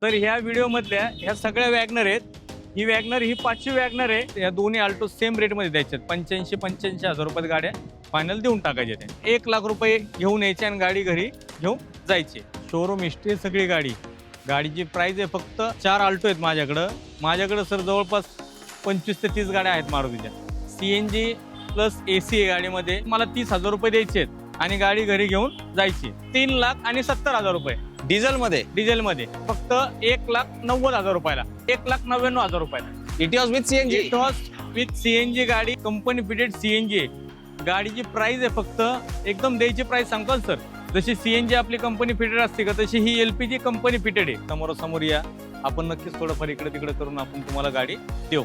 तर ह्या व्हिडिओ मधल्या ह्या सगळ्या वॅगनर आहेत. ही वॅगनर ही 5वी वॅगनर आहे. या दोन्ही आल्टो सेम रेट मध्ये द्यायच्यात. 85 हजार रुपयात गाड्या फायनल देऊन टाकायच्या त्या. 1 लाख रुपये घेऊन यायचे आणि गाडी घरी घेऊन जायची. शोरूम हिस्ट्री सगळी गाडीची प्राइस आहे फक्त 4 आल्टो आहेत माझ्याकडं सर जवळपास 25 ते 30 गाड्या आहेत मारुतीच्या. CNG प्लस AC गाडीमध्ये मला 30,000 रुपये द्यायचे आहेत आणि गाडी घरी घेऊन जायची. 3,70,000 रुपये डिझेल मध्ये फक्त 1,90,000 रुपयाला, 1,99,000 रुपयाला. इटिओस विथ CNG गाडी, कंपनी फिटेड CNG आहे. गाडीची प्राइस आहे फक्त एकदम द्यायची प्राइस सांगतो सर. जशी CNG आपली कंपनी फिटेड असते का, तशी ही LPG कंपनी फिटेड आहे. समोरासमोर या, आपण नक्कीच थोडंफार इकडे तिकडे करून आपण तुम्हाला गाडी देऊ.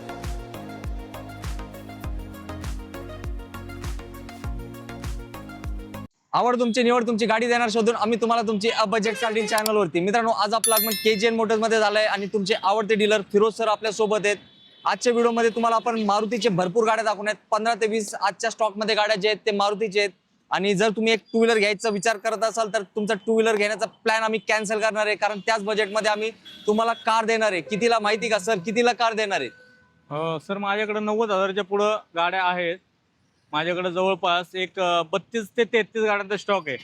आवड तुमची, निवड तुमची, गाडी देणार शोधून आम्ही तुम्हाला तुमची बजेट स्टार्टिंग चॅनल वरती. मित्रांनो, आज आपलं आगमन KGN मोटर्स मध्ये झालंय आणि तुमचे आवडते डीलर फिरोज सर आपल्या सोबत आहेत. आजच्या व्हिडिओमध्ये तुम्हाला आपण मारुतीचे भरपूर गाड्या दाखवण्यात. 15 ते 20 आजच्या स्टॉक मध्ये गाड्या जे आहेत ते मारुतीचे आहेत. आणि जर तुम्ही एक 2 व्हीलर घ्यायचा विचार करत असाल तर तुमचा 2 व्हीलर घेण्याचा प्लॅन आम्ही कॅन्सल करणार आहे, कारण त्याच बजेटमध्ये आम्ही तुम्हाला कार देणार आहे. कितीला माहिती का सर, कितीला कार देणार आहे? सर माझ्याकडे 90,000च्या पुढं गाड्या आहेत. माझ्याकडे जवळपास एक 32 ते 33 गाड्यांचा स्टॉक आहे.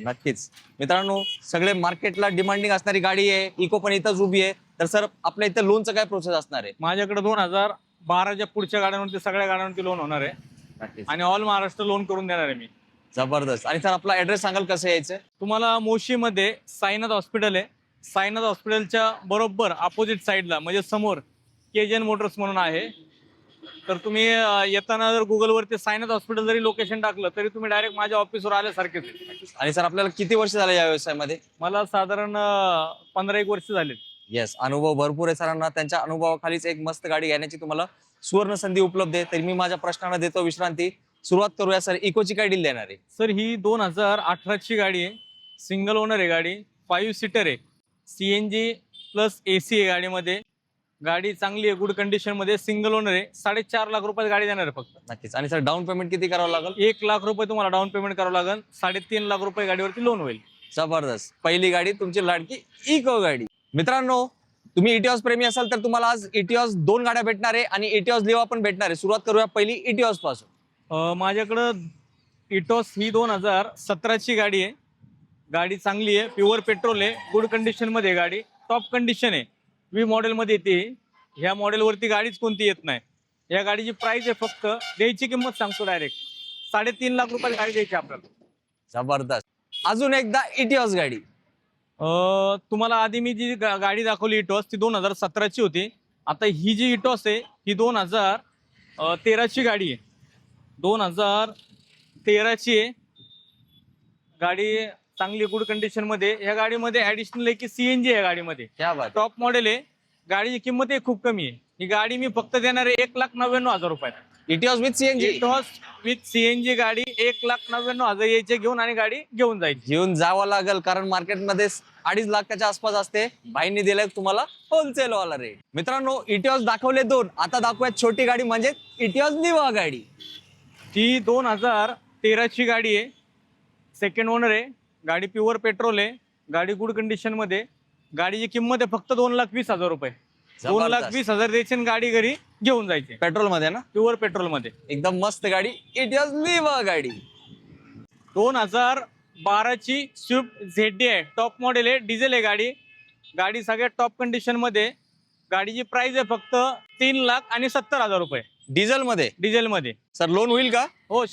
नक्कीच मित्रांनो, सगळे मार्केटला डिमांडिंग असणारी गाडी आहे. इको पण इथंच उभी आहे. तर सर, आपल्या इथं लोनचं काय प्रोसेस असणार आहे? माझ्याकडे 2012च्या पुढच्या गाड्यांवरती सगळ्या गाड्यांवरती लोन होणार आहे आणि ऑल महाराष्ट्र लोन करून देणार आहे मी. जबरदस्त. आणि सर, आपला ऍड्रेस सांगाल कसं यायचं? तुम्हाला मोशीमध्ये साईनाथ हॉस्पिटल आहे. साईनाथ हॉस्पिटलच्या बरोबर अपोजिट साईडला म्हणजे समोर KGN मोटर्स म्हणून आहे. तर तुम्ही येताना जर गुगलवरती साईनाथ हॉस्पिटल जरी लोकेशन टाकलं तरी तुम्ही डायरेक्ट माझ्या ऑफिसवर आल्यासारखेच. आणि सर, आपल्याला किती वर्ष झाले या व्यवसायामध्ये? मला साधारण 15-1 वर्ष झाले. येस, अनुभव भरपूर आहे सरांना. त्यांच्या अनुभवाखालीच एक मस्त गाडी घेण्याची तुम्हाला सुवर्ण संधी उपलब्ध आहे. तर मी माझ्या प्रश्नांना देतो विश्रांती. सुरुवात करूया सर. इकोची काय डील देणार आहे? सर ही 2018ची गाडी आहे. सिंगल ओनर आहे गाडी. 5 सीटर आहे. CNG प्लस AC आहे गाडीमध्ये. गाडी चांगली आहे, गुड कंडिशन मध्ये. सिंगल ओनर आहे. 4.5 लाख रुपये गाडी देणार आहे फक्त. नक्कीच. आणि सर, डाऊन पेमेंट किती करावं लागेल? 1 लाख रुपये तुम्हाला डाऊन पेमेंट करावं लागेल. 3.5 लाख रुपये गाडीवरती लोन होईल. जबरदस्त. पहिली गाडी तुमची लाडकी इको गाडी. मित्रांनो, तुम्ही इटिओस प्रेमी असाल तर तुम्हाला आज इटिओस 2 गाड्या भेटणार आहे आणि इटिओस लिवा पण भेटणार आहे. सुरुवात करूया पहिली इटिओस पासून. माझ्याकडं इटोस ही 2017ची गाडी आहे. गाडी चांगली आहे, प्युअर पेट्रोल आहे, गुड कंडिशन मध्ये गाडी, टॉप कंडिशन आहे. V मॉडेल मध्ये येते. ह्या मॉडेलवरती गाडीच कोणती येत नाही. या गाडीची प्राइस आहे फक्त, द्यायची किंमत सांगतो डायरेक्ट, 3.5 लाख रुपये गाडी द्यायची आपल्याला. जबरदस्त. अजून एकदा इटिओस गाडी. तुम्हाला आधी मी जी गाडी दाखवली इटोस ती 2017ची होती. आता ही जी इटोस आहे ही 2013ची गाडी आहे. 2013ची आहे गाडी, चांगली गुड कंडिशन मध्ये. ह्या गाडीमध्ये ऍडिशनल आहे की CNG आहे गाडीमध्ये. क्या बात. टॉप मॉडेल आहे. गाडीची किंमत आहे खूप कमी आहे. ही गाडी मी फक्त देणार आहे 1,99,000 रुपयात. Etios with CNG. Etios with CNG गाडी 1,99,000 यायचे घेऊन आणि गाडी घेऊन जायची. घेऊन जावं लागेल, कारण मार्केटमध्ये 2.5 लाखाच्या आसपास असते. भाईंनी दिलाय तुम्हाला होलसेल वाला रेट. मित्रांनो, इटिओस दाखवले 2, आता दाखवूयात छोटी गाडी म्हणजे इटिओस लिवा गाडी. ती 2013ची गाडी आहे. सेकंड ओनर आहे. गाडी प्युअर पेट्रोल आहे. गाडी गुड कंडिशन मध्ये. गाडीची किंमत आहे फक्त 2,20,000 रुपये. 2,20,000 द्यायचे आणि गाडी घरी घेऊन जायचे. पेट्रोल मध्ये ना? प्युअर पेट्रोल मध्ये. एकदम मस्त गाडी, इटिओस लिवा गाडी. 2012ची स्विफ्ट ZD आहे. टॉप मॉडेल आहे, डिझेल आहे गाडी. गाडी सगळ्यात टॉप कंडिशन मध्ये. गाडीची प्राइस आहे फक्त 3,70,000 रुपये. डिझेल मध्ये. सर, लोन होईल का? हो.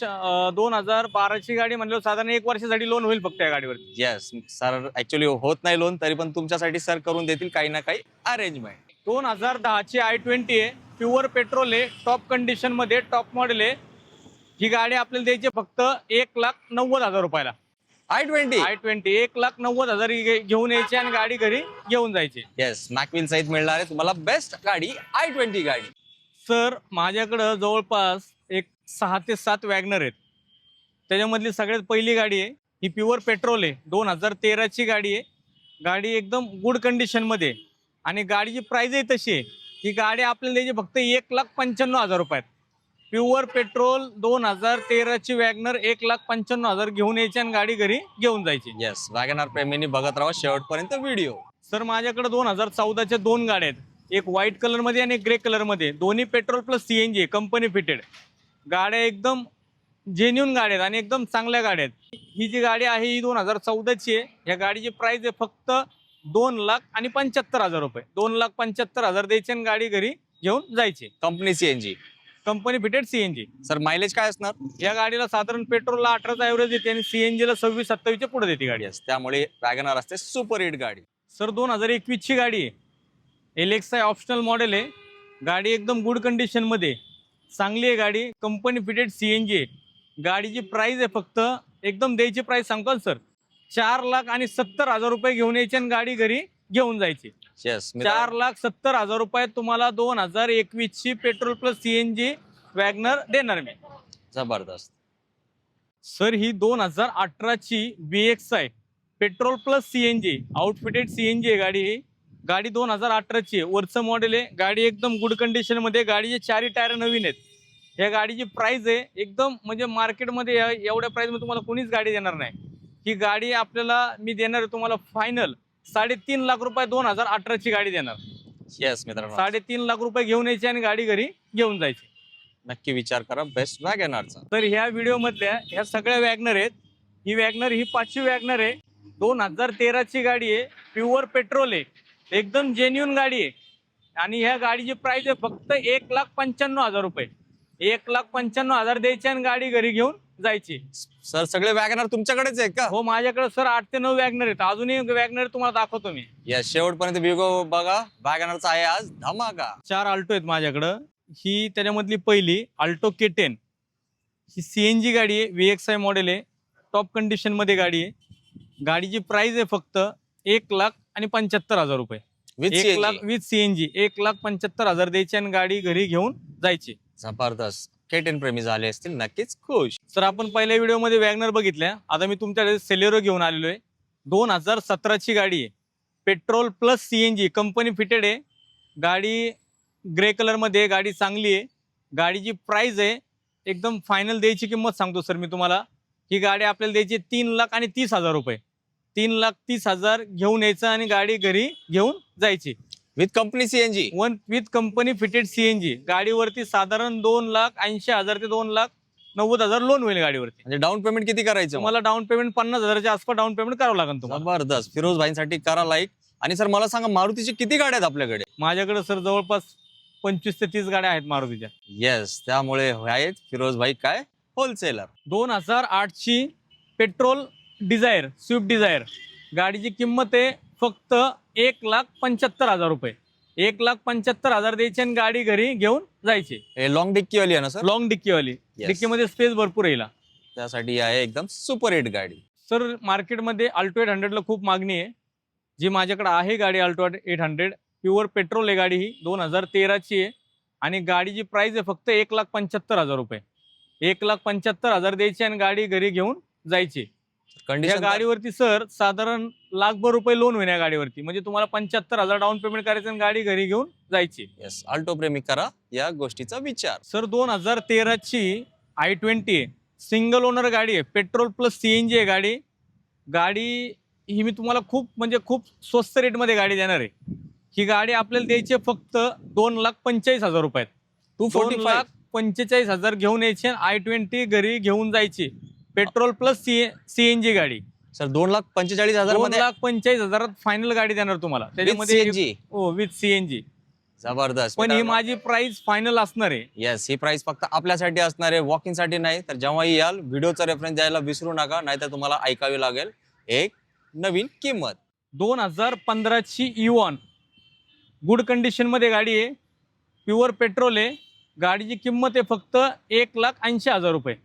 2012ची गाडी म्हणलं साधारण 1 वर्षासाठी लोन होईल फक्त या गाडीवरती. येस सर, ऍक्च्युली होत नाही लोन, तरी पण तुमच्यासाठी सर करून देतील काही ना काही अरेंजमेंट. 2010ची I-20 आहे. प्युअर पेट्रोल आहे, टॉप कंडिशन मध्ये, टॉप मॉडेल आहे. ही गाडी आपल्याला द्यायची फक्त 1,90,000 रुपयाला. I-20 1,90,000 घेऊन यायची आणि गाडी घरी घेऊन जायची. येस, मॅकविल सहित मिळणार आहे तुम्हाला बेस्ट गाडी I-20 गाडी. सर, माझ्याकडं जवळपास एक 6 ते 7 वॅगनर आहेत. त्याच्यामधली सगळ्यात पहिली गाडी आहे ही प्युअर पेट्रोल आहे. 2013ची गाडी आहे. गाडी एकदम गुड कंडिशन मध्ये आणि गाडीची प्राइसही तशी आहे. ही गाडी आपल्याला द्यायची फक्त 1,95,000 रुपयात. प्युअर पेट्रोल 2013ची वॅगनर 1,95,000 घेऊन यायची आणि गाडी घरी घेऊन जायची. येस, वॅगनर प्रेमींनी बघत राहा शेवटपर्यंत व्हिडिओ. सर माझ्याकडे 2014च्या दोन गाड्या आहेत, एक व्हाईट कलर मध्ये आणि एक ग्रे कलर मध्ये, दोन्ही petrol plus CNG company fitted गाड्या, एकदम जेन्युन गाड्या आहेत आणि एकदम चांगल्या गाड्या आहेत. ही जी गाडी आहे ही 2014ची आहे. या गाडीची प्राइस आहे फक्त 2,75,000 रुपये. 2,75,000 द्यायचे आणि गाडी घरी घेऊन जायची. Company CNG, company fitted CNG. Sir mileage काय असणार? या गाडीला साधारण पेट्रोलला 18चा एव्हरेज येते आणि सीएनजी ला 26-27च्या पुढे देते गाडी. यस, त्यामुळे वॅगनर असते सुपर हिट गाडी. सर 2021 ची गाडी आहे, एलेक्सा ऑप्शनल मॉडेल आहे. गाडी एकदम गुड कंडिशन मध्ये, चांगली आहे गाडी, कंपनी फिटेड सीएनजी आहे. गाडीची प्राइस आहे फक्त, एकदम द्यायची प्राइस सांगतो सर, 4,70,000 रुपये घेऊन यायची आणि गाडी घरी घेऊन जायची. यस, 4,70,000 रुपये तुम्हाला 2021 ची पेट्रोल प्लस सीएनजी वॅगनर देणार मी. जबरदस्त. सर ही 2018 ची VXI petrol plus CNG आउटफिटेड CNG आहे गाडी. ही गाडी 2018 ची आहे, वरचं मॉडेल आहे. गाडी एकदम गुड कंडिशन मध्ये, गाडीचे चारही टायर नवीन आहेत. या गाडीची प्राइस आहे एकदम म्हणजे मार्केटमध्ये एवढ्या प्राइस मध्ये तुम्हाला कोणीच गाडी देणार नाही. ही गाडी आपल्याला मी देणार आहे तुम्हाला फायनल 3.5 लाख रुपये, 2018 ची गाडी देणार. येस मित्रांनो, 3.5 लाख रुपये घेऊन यायची आणि गाडी घरी घेऊन जायची. नक्की विचार करा बेस्ट वॅगनरचा. तर ह्या व्हिडिओ मधल्या ह्या सगळ्या वॅगनर आहेत. ही वॅगनर ही 5वी वॅगनर आहे. 2013 ची गाडी आहे, प्युअर पेट्रोल आहे, एकदम जेन्युन गाडी आहे. आणि ह्या गाडीची प्राइस आहे फक्त 1,95,000 रुपये. 1,95,000 द्यायची आणि गाडी घरी घेऊन जायची. सर सगळे वॅगनर तुमच्याकडेच आहे का? हो, माझ्याकडे सर 8 ते 9 वॅगनर आहेत. अजूनही वॅगनर तुम्हाला दाखवतो मी. या शेवटपर्यंत व्हिडिओ बघा, वॅगनरचा आहे आज धमाका. 4 आल्टो आहेत माझ्याकडं. ही त्याच्यामधली पहिली अल्टो K10. ही सीएनजी गाडी आहे, VXI मॉडेल आहे, टॉप कंडिशन मध्ये गाडी आहे. गाडीची प्राइस आहे फक्त 1,75,000 रुपये. विथ 1 लाख विथ सीएनजी 1,75,000 द्यायची आणि गाडी घरी घेऊन जायची. जबरदस्त. K10 प्रेमी झाले असतील नक्कीच खुश. सर आपण पहिल्या व्हिडिओमध्ये वॅगनर बघितल्या, आता मी तुमच्याकडे सेलेरो घेऊन आलेलो आहे. 2017 ची गाडी आहे, petrol plus CNG company fitted आहे. गाडी ग्रे कलर मध्ये, गाडी चांगली आहे. गाडीची प्राइस आहे एकदम फायनल द्यायची किंमत सांगतो सर मी तुम्हाला. ही गाडी आपल्याला द्यायची 3,30,000 रुपये. 3,30,000 घेऊन यायचं आणि गाडी घरी घेऊन जायची. With company CNG, with company fitted CNG. गाडीवरती साधारण 2,80,000 ते 2,90,000 लोन होईल गाडीवरती. म्हणजे डाऊन पेमेंट किती करायचं? तुम्हाला डाऊन पेमेंट 50,000च्या आसपास डाऊन पेमेंट करावं लागेल तुम्हाला. जबरदस्त. फिरोज भाईंसाठी करा लाईक. आणि सर मला सांगा, मारुतीची किती गाड्या आहेत आपल्याकडे? माझ्याकडे सर जवळपास 25 ते 30 गाड्या आहेत मारुतीच्या. येस, त्यामुळे आहेत फिरोज भाई काय होलसेलर. 2008 ची पेट्रोल डिझायर, स्विफ्ट डिझायर. गाडीची किंमत आहे फक्त 1,75,000 रुपये. 1,75,000 द्यायची आणि गाडी घरी घेऊन जायची. लॉंग डिक्की वाली आहे ना सर? लॉंग डिक्कीवाली. Yes. डिक्कीमध्ये स्पेस भरपूर येईल. त्यासाठी आहे एकदम सुपर हिट गाडी. सर मार्केटमध्ये अल्टो 800ला खूप मागणी आहे. जी माझ्याकडे आहे गाडी अल्टो 800, प्युअर पेट्रोल आहे गाडी. ही 2013 ची आहे आणि गाडीची प्राइस आहे फक्त 1,75,000 रुपये. 1,75,000 द्यायची आणि गाडी घरी घेऊन जायची. या कंडिशन गाडीवरती सर साधारण लाखभर रुपये लोन होईल या गाडीवरती. म्हणजे तुम्हाला 75,000 डाऊन पेमेंट करायचं आणि गाडी घरी घेऊन जायची. येस, अल्टो प्रेमी करा या गोष्टीचा विचार. सर 2013 ची i20 आहे, सिंगल ओनर गाडी आहे, पेट्रोल प्लस सीएनजी आहे गाडी. गाडी ही मी तुम्हाला खूप स्वस्त रेटमध्ये गाडी देणार आहे. ही गाडी आपल्याला द्यायची आहे फक्त 2,45,000 रुपयात. 2,45,000 घेऊन यायची आणि i20 घरी घेऊन जायची. पेट्रोल प्लस सीएनजी गाडी. सर 2,45,000 मध्ये 2,45,000 फायनल गाडी देणार तुम्हाला. CNG? हो, विथ सीएनजी. जबरदस्त. पण ही माझी प्राइस फायनल असणार आहे. येस, ही प्राइस फक्त आपल्यासाठी असणार आहे, वॉकिंग साठी नाही. तर जेव्हाही याल व्हिडिओचा रेफरन्स द्यायला विसरू नका, नाहीतर तुम्हाला ऐकावी लागेल एक नवीन किंमत. 2015 ची इवॉन गुड कंडिशन मध्ये गाडी आहे, प्युअर पेट्रोल आहे. गाडीची किंमत आहे फक्त 1,80,000 रुपये.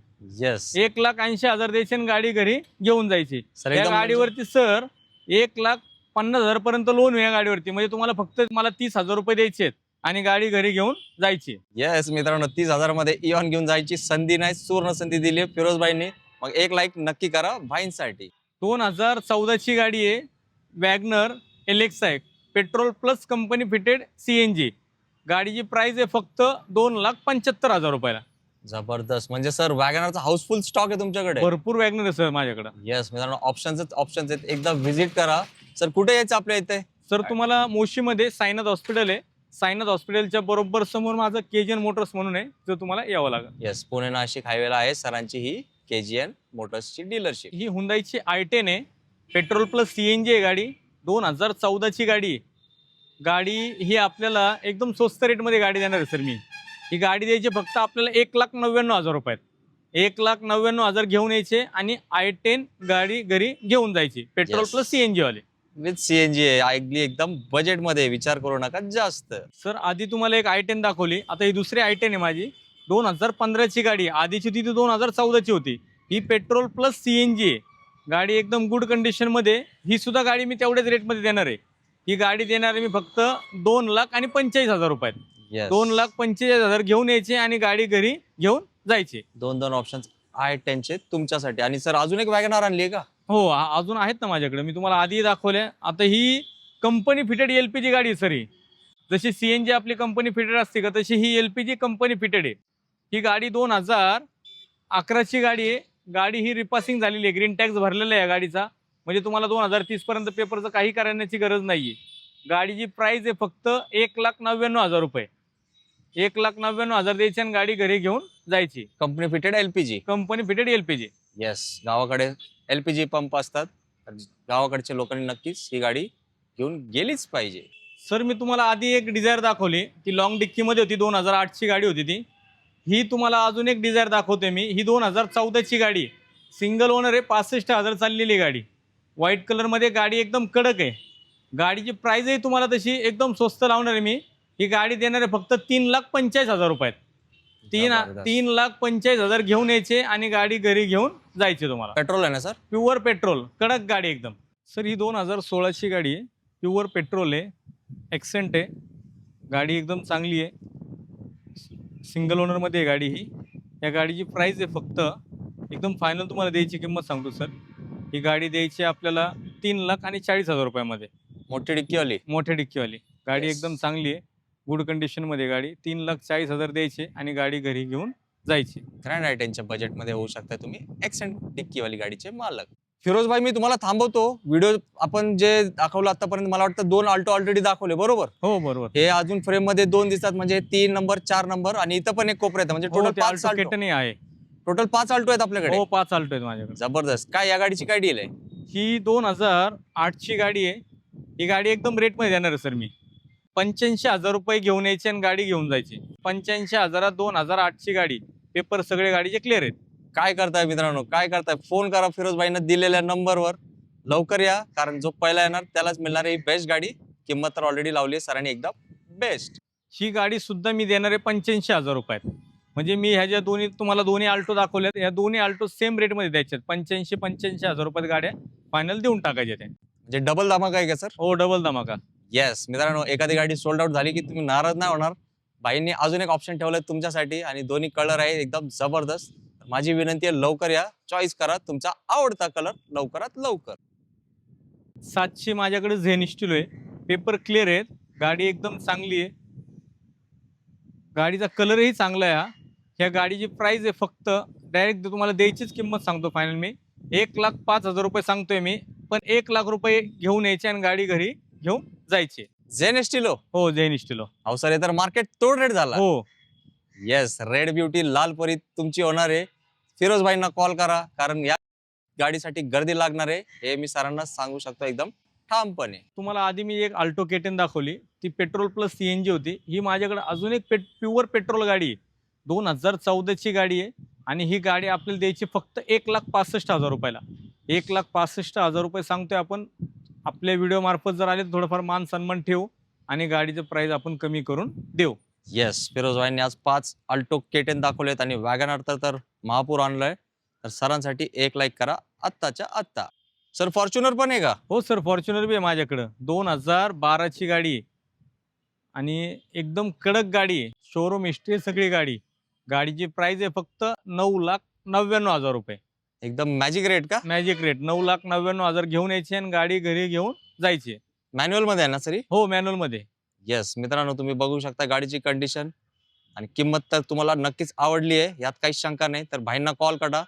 येस, 1,80,000 द्यायची आणि गाडी घरी घेऊन जायची. सर या एकदम गाडीवरती सर 1,50,000 पर्यंत लोन आहे या गाडीवरती. म्हणजे तुम्हाला फक्त मला 30,000 रुपये द्यायचे आहेत आणि गाडी घरी घेऊन जायची. येस मित्रांनो, 30,000 मध्ये इऑन घेऊन जायची संधी नाही, सुवर्ण संधी दिली फिरोज भाईंनी. मग एक लाईक नक्की करा भाईंसाठी. 2014 ची गाडी आहे, WagonR Alexa, petrol plus company fitted CNG. गाडीची प्राइस आहे फक्त 2,75,000 रुपयाला. जबरदस्त. म्हणजे सर वॅगनरचा हाऊसफुल स्टॉक आहे तुमच्याकडे. भरपूर वॅगनर आहे सर माझ्याकडे. येस मित्रांनो, ऑप्शन्स आहेत. एकदा व्हिजिट करा. सर कुठे यायचं आपल्या इथे? सर तुम्हाला मोशीमध्ये साईनाथ हॉस्पिटल आहे. साईनाथ हॉस्पिटलच्या बरोबर समोर माझं केजीएन मोटर्स म्हणून आहे, तर तुम्हाला यावं लागेल. येस, पुणे नाशिक हायवेला आहे सरांची ही केजीएन मोटर्सची डीलरशिप. ही हुंदाईची i10 आहे, पेट्रोल प्लस सीएनजी आहे गाडी. 2014ची गाडी आहे. गाडी ही आपल्याला एकदम स्वस्त रेटमध्ये गाडी देणार आहे सर मी. ही गाडी द्यायची फक्त आपल्याला 1,99,000 रुपयात. 1,99,000 घेऊन यायचे आणि i10 गाडी घरी घेऊन जायची, पेट्रोल Yes. प्लस सीएनजी वाले. विथ सीएनजी आहे, अगदी एकदम बजेट मध्ये, विचार करू नका जास्त. सर आधी तुम्हाला एक i10 दाखवली, आता ही दुसरी i10 आहे माझी. 2015ची गाडी आहे. आधीची ती 2014ची होती. ही पेट्रोल प्लस सीएनजी आहे. गाडी एकदम गुड कंडिशन मध्ये. ही सुद्धा गाडी मी तेवढ्याच रेटमध्ये देणार आहे. ही गाडी देणार आहे मी फक्त 2,45,000 रुपयात. Yes. 2,45,000 घेऊन यायचे आणि गाडी घरी घेऊन जायचे. दोन ऑप्शन i10 चे तुमच्यासाठी. आणि सर अजून एक वॅगनार आणली आहे का? हो अजून आहेत ना माझ्याकडे, मी तुम्हाला आधी दाखवल्या. आता ही कंपनी फिटेड एलपीजी गाडी आहे सर. ही जशी सीएनजी आपली कंपनी फिटेड असते का, तशी ही एलपीजी कंपनी फिटेड आहे. ही गाडी 2011ची गाडी आहे. गाडी ही रिपासिंग झालेली आहे, ग्रीन टॅक्स भरलेला आहे या गाडीचा. म्हणजे तुम्हाला 2030 पर्यंत पेपरचं काही करण्याची गरज नाहीये. गाडीची प्राइस आहे फक्त 1,99,000 रुपये. 1,99,000 द्यायची आणि गाडी घरी घेऊन जायची. Company fitted LPG. Company fitted LPG. Yes, गावाकडे एलपीजी पंप असतात, गावाकडच्या लोकांनी नक्कीच ही गाडी घेऊन गेलीच पाहिजे. सर मी तुम्हाला आधी एक डिझायर दाखवली, ती लॉंग डिक्कीमध्ये होती. 2008ची गाडी होती ती. ही तुम्हाला अजून एक डिझायर दाखवते मी. ही 2014ची गाडी, सिंगल ओनर आहे, 65,000 चाललेली गाडी. व्हाईट कलरमध्ये गाडी एकदम कडक आहे. गाडीची प्राइस आहे तुम्हाला तशी एकदम स्वस्त लावणार आहे मी. ही गाडी देणार आहे फक्त 3,45,000 रुपयात. 3,45,000 घेऊन यायचे आणि गाडी घरी घेऊन जायचे तुम्हाला. पेट्रोल आहे ना सर? प्युअर पेट्रोल, कडक गाडी एकदम. सर ही 2016ची गाडी आहे, प्युअर पेट्रोल आहे, एक्सेंट आहे. गाडी एकदम चांगली आहे, सिंगल ओनरमध्ये आहे गाडी ही. या गाडीची प्राइस आहे फक्त एकदम फायनल तुम्हाला द्यायची किंमत सांगतो सर. ही गाडी द्यायची आपल्याला 3,40,000 रुपयामध्ये. मोठी डिक्कीवाली. मोठ्या डिक्कीवाली गाडी Yes. एकदम चांगली आहे, गुड कंडिशनमध्ये गाडी. 3,40,000 द्यायचे आणि गाडी घरी घेऊन जायची. ग्रँड i10च्या बजेटमध्ये होऊ शकता तुम्ही एक्सेंट डिक्कीवाली गाडीचे मालक. फिरोज भाई, मी तुम्हाला थांबवतो. व्हिडिओ आपण जे दाखवलं आतापर्यंत, मला वाटतं 2 ऑल्टो ऑलरेडी दाखवले, बरोबर? हो बरोबर. हे अजून फ्रेम मध्ये 2 दिसतात, म्हणजे 3 नंबर 4 नंबर आणि इथं पण एक कोपऱ्यात आहे. म्हणजे हो, टोटल ते 5 Alto K10 आहे. टोटल 5 ऑल्टो आहेत आपल्याकडे. हो 5 आल्टो आहेत माझ्याकडे. जबरदस्त. काय या गाडीची काय डील आहे? ही 2008ची गाडी आहे. ही गाडी एकदम रेटमध्ये देणार आहे सर मी. 85,000 रुपये घेऊन यायचे आणि गाडी घेऊन जायची. 85,000 2008ची गाडी. पेपर सगळे गाडीचे क्लिअर आहेत. काय करताय मित्रांनो, काय करताय? फोन करा फिरोज भाईंना दिलेल्या नंबरवर. लवकर या, कारण जो पहिला येणार त्यालाच मिळणार आहे बेस्ट गाडी. किंमत तर ऑलरेडी लावली आहे सरांनी, एकदम बेस्ट. ही गाडी सुद्धा मी देणार आहे 85,000 रुपयात. म्हणजे मी ह्या ज्या तुम्हाला दोन्ही आल्टो दाखवल्यात, या दोन्ही आल्टो सेम रेटमध्ये द्यायच्यात. 85,000 रुपयात गाड्या फायनल देऊन टाकायच्या त्या. म्हणजे डबल धमाका आहे का सर? हो डबल धमाका. येस मित्रांनो, एखादी गाडी सोल्ड आउट झाली की तुम्ही नाराज नाही होणार. भाईंनी अजून एक ऑप्शन ठेवलंय तुमच्यासाठी आणि दोन्ही कलर आहे एकदम जबरदस्त. माझी विनंती आहे, लवकर या, चॉईस करा तुमचा आवडता कलर लवकरात लवकर. 700 माझ्याकडे झेन स्टिलो आहे, पेपर क्लिअर आहेत, गाडी एकदम चांगली आहे, गाडीचा कलरही चांगला आहे. ह्या गाडीची प्राइस आहे फक्त डायरेक्ट तुम्हाला द्यायचीच किंमत सांगतो फायनल मी 1,05,000 रुपये सांगतोय मी. पण 1,00,000 रुपये घेऊन यायचे आणि गाडी घरी घेऊन जायचे. Zen Estilo. हो झेन स्टिलो. अहो सर, हे तर मार्केट तोड रेट झाला. हो येस, रेड ब्युटी लाल परी तुमची होणार आहे. फिरोज भाईंना कॉल करा, कारण या गाडीसाठी गर्दी लागणार आहे, हे मी सरांना सांगू शकतो एकदम ठामपणे. तुम्हाला आधी मी एक अल्टो K10 दाखवली, ती पेट्रोल प्लस सीएनजी होती. ही माझ्याकडे अजून एक प्युअर पेट्रोल गाडी आहे, 2014ची गाडी आहे आणि ही गाडी आपल्याला द्यायची फक्त 1,65,000 रुपयाला. 1,65,000 रुपये सांगतोय आपण. आपल्या व्हिडिओ मार्फत जर आले तर थोडंफार मान सन्मान ठेवू आणि गाडीचं प्राइस आपण कमी करून देऊ. येस, फिरोज भाईंनी आज 5 अल्टो K10 दाखवलेत आणि वॅगनार तर महापूर आणलाय. तर सरांसाठी एक लाईक करा आत्ताच्या आत्ता. सर फॉर्च्युनर पण आहे का? हो सर, फॉर्च्युनर बी आहे माझ्याकडं. 2012ची गाडी आहे आणि एकदम कडक गाडी आहे, शोरूम हिस्ट्री सगळी गाडी. गाडीची प्राइस आहे फक्त 9,99,000 रुपये. एकदम मॅजिक रेट का? Magic rate. 9,99,000 घेऊन यायची आणि गाडी घरी घेऊन जायची. मॅन्युअल मध्ये आहे ना सर? हो मॅन्युअल मध्ये. येस मित्रांनो, तुम्ही बघू शकता गाडीची कंडिशन आणि किंमत तर तुम्हाला नक्कीच आवडली आहे, यात काही शंका नाही. तर भाईंना कॉल करा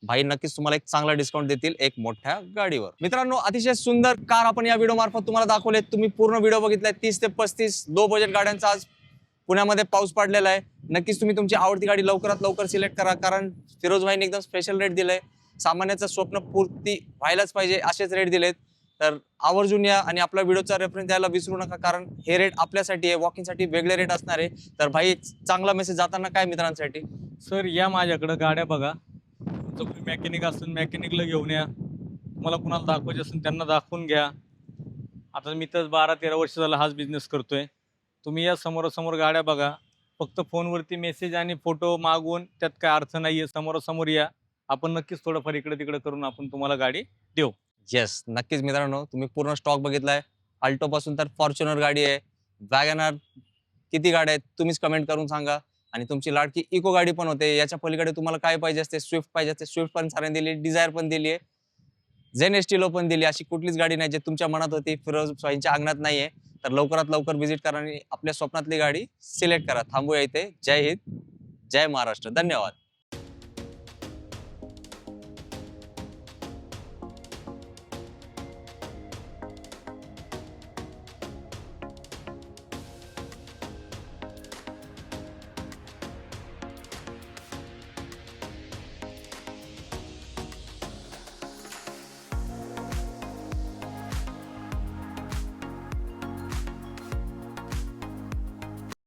भाई नक्कीच तुम्हाला एक चांगला डिस्काउंट देतील एक मोठ्या गाडीवर. मित्रांनो, अतिशय सुंदर कार आपण या व्हिडिओ मार्फत तुम्हाला दाखवले. तुम्ही पूर्ण व्हिडिओ बघितलाय. 30 ते 35 लो बजेट गाड्यांचा आज पुण्यामध्ये पाऊस पडलेला आहे. नक्कीच तुम्ही तुमची आवडती गाडी लवकरात लवकर सिलेक्ट करा, कारण फिरोज भाईने एकदम स्पेशल रेट दिलाय. सामान्याचं स्वप्न पूर्ती व्हायलाच पाहिजे असेच रेट दिलेत. तर आवर्जून या आणि आपला व्हिडिओचा रेफरन्स द्यायला विसरू नका, कारण हे रेट आपल्यासाठी आहे, वॉकिंगसाठी वेगळे रेट असणार आहे. तर भाई चांगला मेसेज जाताना काय मित्रांसाठी? सर या माझ्याकडे गाड्या बघा. तुमचं कोणी मेकॅनिक असेल मेकॅनिकला घेऊन या, तुम्हाला कुणाला दाखवायचे असेल त्यांना दाखवून घ्या. आता मी तर 12-13 वर्ष झाला हाच बिझनेस करतोय. तुम्ही या समोरासमोर गाड्या बघा. फक्त फोनवरती मेसेज आणि फोटो मागवून त्यात काय अर्थ नाहीये. समोरासमोर या, आपण नक्कीच थोडंफार इकडे तिकडे करून आपण तुम्हाला गाडी देऊ. येस, नक्कीच मित्रांनो, तुम्ही पूर्ण स्टॉक बघितलाय. अल्टो पासून तर फॉर्च्युनर गाडी आहे, वॅगनआर, किती गाड्या आहेत तुम्हीच कमेंट करून सांगा. आणि तुमची लाडकी इको गाडी पण होते. याच्या पलीकडे तुम्हाला काय पाहिजे असते, स्विफ्ट पाहिजे असते, स्विफ्ट पण साऱ्यांनी दिली, डिझायर पण दिली आहे, झेन एस्टिलो पण दिली. अशी कुठलीच गाडी नाही जे तुमच्या मनात होती फिरोज भाईंच्या अंगणात नाहीये. तर लवकरात लवकर व्हिजिट करा आणि आपल्या स्वप्नातली गाडी सिलेक्ट करा. थांबूया इथे. जय हिंद, जय महाराष्ट्र. धन्यवाद.